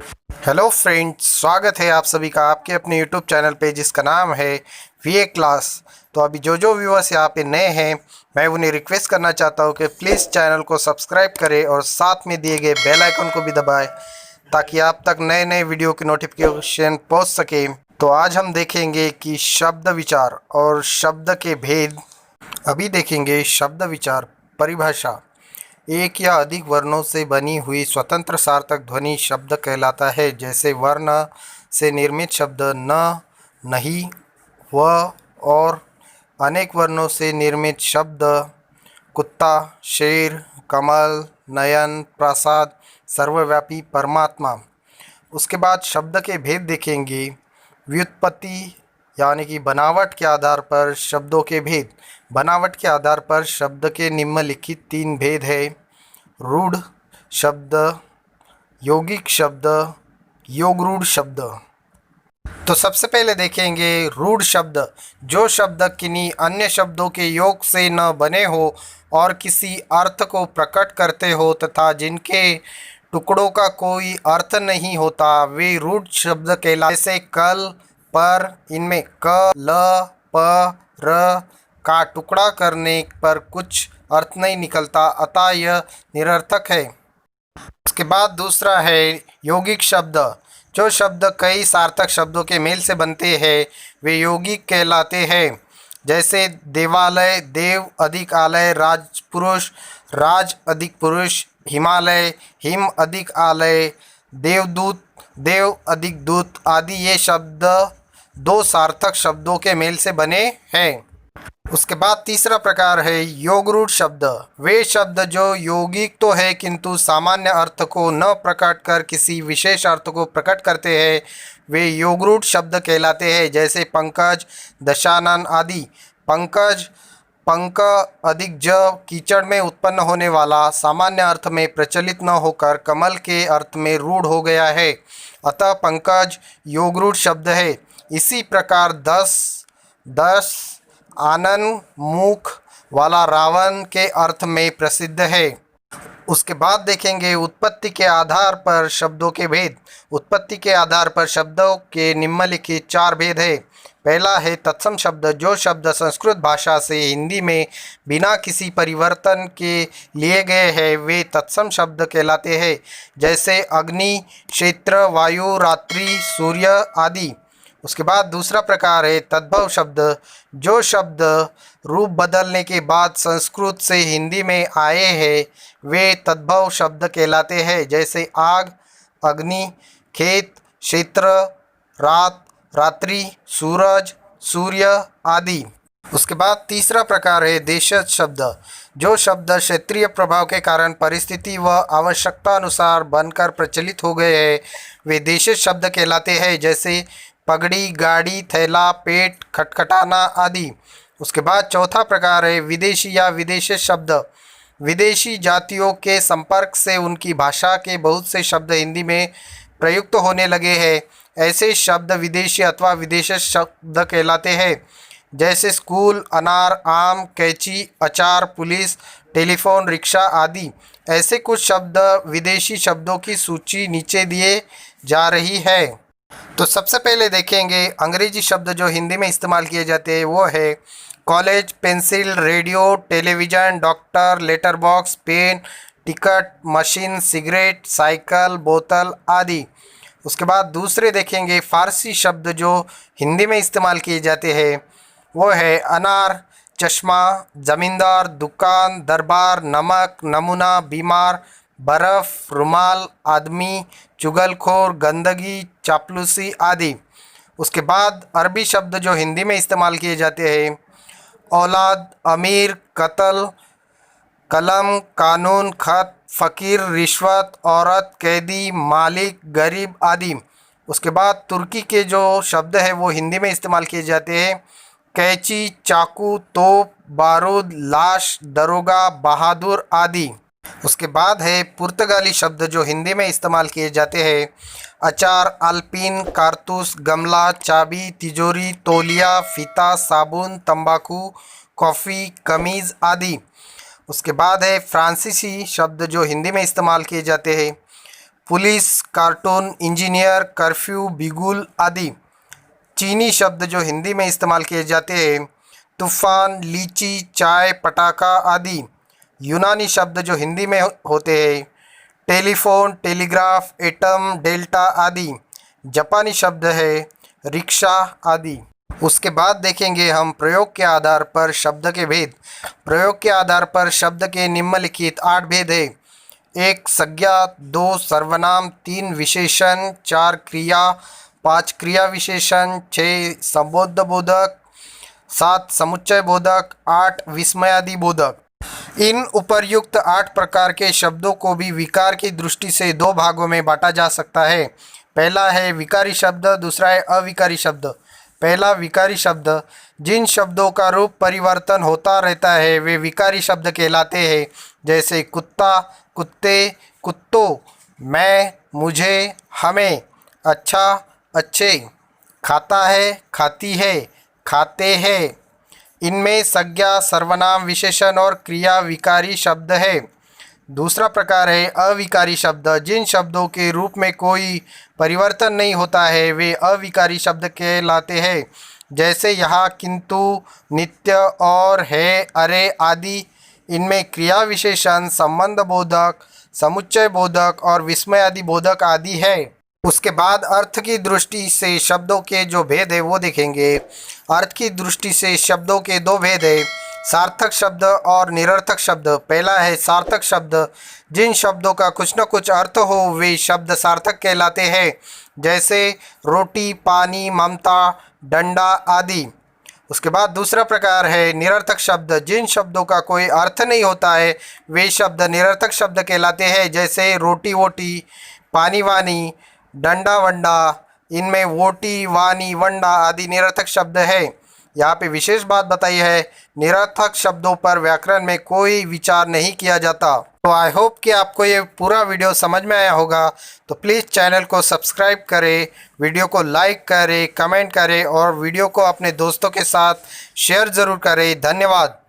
Hello friends, स्वागत है आप सभी का आपके अपने यूट्यूब चैनल पे जिसका नाम है वीए क्लास। तो अभी जो व्यूअर्स यहाँ पे नए हैं, मैं उन्हें रिक्वेस्ट करना चाहता हूँ कि प्लीज़ चैनल को सब्सक्राइब करें और साथ में दिए गए बेल आइकन को भी दबाएं ताकि आप तक नए नए वीडियो की नोटिफिकेशन पहुँच सके। तो आज हम देखेंगे कि शब्द विचार और शब्द के भेद। अभी देखेंगे शब्द विचार परिभाषा। एक या अधिक वर्णों से बनी हुई स्वतंत्र सार्थक ध्वनि शब्द कहलाता है। जैसे वर्ण से निर्मित शब्द न, नहीं, वह और अनेक वर्णों से निर्मित शब्द कुत्ता, शेर, कमल, नयन, प्रसाद, सर्वव्यापी, परमात्मा। उसके बाद शब्द के भेद देखेंगे। व्युत्पत्ति यानी कि बनावट के आधार पर शब्दों के भेद। बनावट के आधार पर शब्द के निम्नलिखित तीन भेद है: रूढ़ शब्द, यौगिक शब्द, योगरूढ़ शब्द। तो सबसे पहले देखेंगे रूढ़ शब्द। जो शब्द किन्हीं अन्य शब्दों के योग से न बने हो और किसी अर्थ को प्रकट करते हो तथा जिनके टुकड़ों का कोई अर्थ नहीं होता, वे रूढ़ शब्द कहलाते। जैसे कल, पर, इनमें क, ल, प, र का टुकड़ा करने पर कुछ अर्थ नहीं निकलता, अतः यह निरर्थक है। उसके बाद दूसरा है यौगिक शब्द। जो शब्द कई सार्थक शब्दों के मेल से बनते हैं वे यौगिक कहलाते हैं। जैसे देवालय, देव अधिक आलय, राजपुरुष, राज अधिक पुरुष, हिमालय, हिम अधिक आलय, देवदूत, देव अधिक दूत आदि। ये शब्द दो सार्थक शब्दों के मेल से बने हैं। उसके बाद तीसरा प्रकार है योगरूढ़ शब्द। वे शब्द जो यौगिक तो है किंतु सामान्य अर्थ को न प्रकट कर किसी विशेष अर्थ को प्रकट करते हैं, वे योगरूढ़ शब्द कहलाते हैं। जैसे पंकज, दशानन आदि। पंकज, पंक अधिक ज, कीचड़ में उत्पन्न होने वाला, सामान्य अर्थ में प्रचलित न होकर कमल के अर्थ में रूढ़ हो गया है, अतः पंकज योगरूढ़ शब्द है। इसी प्रकार दस, दस आनन मुख वाला रावण के अर्थ में प्रसिद्ध है। उसके बाद देखेंगे उत्पत्ति के आधार पर शब्दों के भेद। उत्पत्ति के आधार पर शब्दों के निम्नलिखित चार भेद है। पहला है तत्सम शब्द। जो शब्द संस्कृत भाषा से हिंदी में बिना किसी परिवर्तन के लिए गए हैं वे तत्सम शब्द कहलाते हैं। जैसे अग्नि, क्षेत्र, वायु, रात्रि, सूर्य आदि। उसके बाद दूसरा प्रकार है तद्भव शब्द। जो शब्द रूप बदलने के बाद संस्कृत से हिंदी में आए हैं वे तद्भव शब्द कहलाते हैं। जैसे आग, अग्नि, खेत, क्षेत्र, रात, रात्रि, सूरज, सूर्य आदि। उसके बाद तीसरा प्रकार है देशज शब्द। जो शब्द क्षेत्रीय प्रभाव के कारण परिस्थिति व आवश्यकता अनुसार बनकर प्रचलित हो गए हैं वे देशज शब्द कहलाते हैं। जैसे पगड़ी, गाड़ी, थैला, पेट, खटखटाना आदि। उसके बाद चौथा प्रकार है विदेशी या विदेशी शब्द। विदेशी जातियों के संपर्क से उनकी भाषा के बहुत से शब्द हिंदी में प्रयुक्त होने लगे हैं। ऐसे शब्द विदेशी अथवा विदेशी शब्द कहलाते हैं। जैसे स्कूल, अनार, आम, कैंची, अचार, पुलिस, टेलीफोन, रिक्शा आदि। ऐसे कुछ शब्द विदेशी शब्दों की सूची नीचे दिए जा रही है। तो सबसे पहले देखेंगे अंग्रेजी शब्द जो हिंदी में इस्तेमाल किए जाते हैं। वो है college, pencil, radio, television, doctor, letter box, pen, ticket, machine, cigarette, cycle, बोतल आदि। उसके बाद दूसरे देखेंगे फारसी शब्द जो हिंदी में इस्तेमाल किए जाते हैं। वो है अनार, चश्मा, ज़मींदार, दुकान, दरबार, नमक, नमूना, बीमार, बर्फ़, रुमाल, आदमी, चुगलखोर, गंदगी, चापलूसी आदि। उसके बाद अरबी शब्द जो हिंदी में इस्तेमाल किए जाते हैं। औलाद, अमीर, कत्ल, कलम, कानून, खत, फ़कीर, रिश्वत, औरत, कैदी, मालिक, गरीब आदि। उसके बाद तुर्की के जो शब्द है वो हिंदी में इस्तेमाल किए जाते हैं। कैंची, चाकू, तोप, बारूद, लाश, दरोगा, बहादुर आदि। उसके बाद है पुर्तगाली शब्द जो हिंदी में इस्तेमाल किए जाते हैं। अचार, अल्पिन, कारतूस, गमला, चाबी, तिजोरी, तौलिया, फीता, साबुन, तंबाकू, कॉफ़ी, कमीज़ आदि। उसके बाद है फ्रांसीसी शब्द जो हिंदी में इस्तेमाल किए जाते हैं। पुलिस, कार्टून, इंजीनियर, कर्फ्यू, बिगुल आदि। चीनी शब्द जो हिंदी में इस्तेमाल किए जाते हैं, तूफान, लीची, चाय, पटाखा आदि। यूनानी शब्द जो हिंदी में होते हैं, टेलीफोन, टेलीग्राफ, एटम, डेल्टा आदि। जापानी शब्द है रिक्शा आदि। उसके बाद देखेंगे हम प्रयोग के आधार पर शब्द के भेद। प्रयोग के आधार पर शब्द के निम्नलिखित 8 भेद है। 1 संज्ञा, 2 सर्वनाम, 3 विशेषण, 4 क्रिया, 5 क्रिया विशेषण, 6 संबोध बोधक, 7 समुच्चय बोधक, 8 विस्मयादि बोधक। इन उपर्युक्त 8 प्रकार के शब्दों को भी विकार की दृष्टि से 2 भागों में बांटा जा सकता है। पहला है विकारी शब्द, दूसरा है अविकारी शब्द। पहला विकारी शब्द, जिन शब्दों का रूप परिवर्तन होता रहता है वे विकारी शब्द कहलाते हैं। जैसे कुत्ता, कुत्ते, कुत्तों, मैं, मुझे, हमें, अच्छा, अच्छे, खाता है, खाती है, खाते हैं। इनमें संज्ञा, सर्वनाम, विशेषण और क्रिया विकारी शब्द है। दूसरा प्रकार है अविकारी शब्द, जिन शब्दों के रूप में कोई परिवर्तन नहीं होता है वे अविकारी शब्द कहलाते हैं। जैसे यहाँ किंतु, नित्य, और, है, अरे आदि। इनमें क्रिया विशेषण, संबंध बोधक, समुच्चय बोधक और विस्मय आदि बोधक आदि है। उसके बाद अर्थ की दृष्टि से शब्दों के जो भेद है वो देखेंगे। अर्थ की दृष्टि से शब्दों के 2 भेद है, सार्थक शब्द और निरर्थक शब्द। पहला है सार्थक शब्द, जिन शब्दों का कुछ न कुछ अर्थ हो वे शब्द सार्थक कहलाते हैं। जैसे रोटी, पानी, ममता, डंडा आदि। उसके बाद दूसरा प्रकार है निरर्थक शब्द, जिन शब्दों का कोई अर्थ नहीं होता है वे शब्द निरर्थक शब्द कहलाते हैं। जैसे रोटी वोटी, पानी वानी, डंडा वंडा। इनमें वोटी, वानी, वंडा आदि निरर्थक शब्द है। यहाँ पे विशेष बात बताई है, निरर्थक शब्दों पर व्याकरण में कोई विचार नहीं किया जाता। तो आई होप कि आपको ये पूरा वीडियो समझ में आया होगा। तो प्लीज़ चैनल को सब्सक्राइब करें, वीडियो को लाइक करें, कमेंट करें और वीडियो को अपने दोस्तों के साथ शेयर ज़रूर करें। धन्यवाद।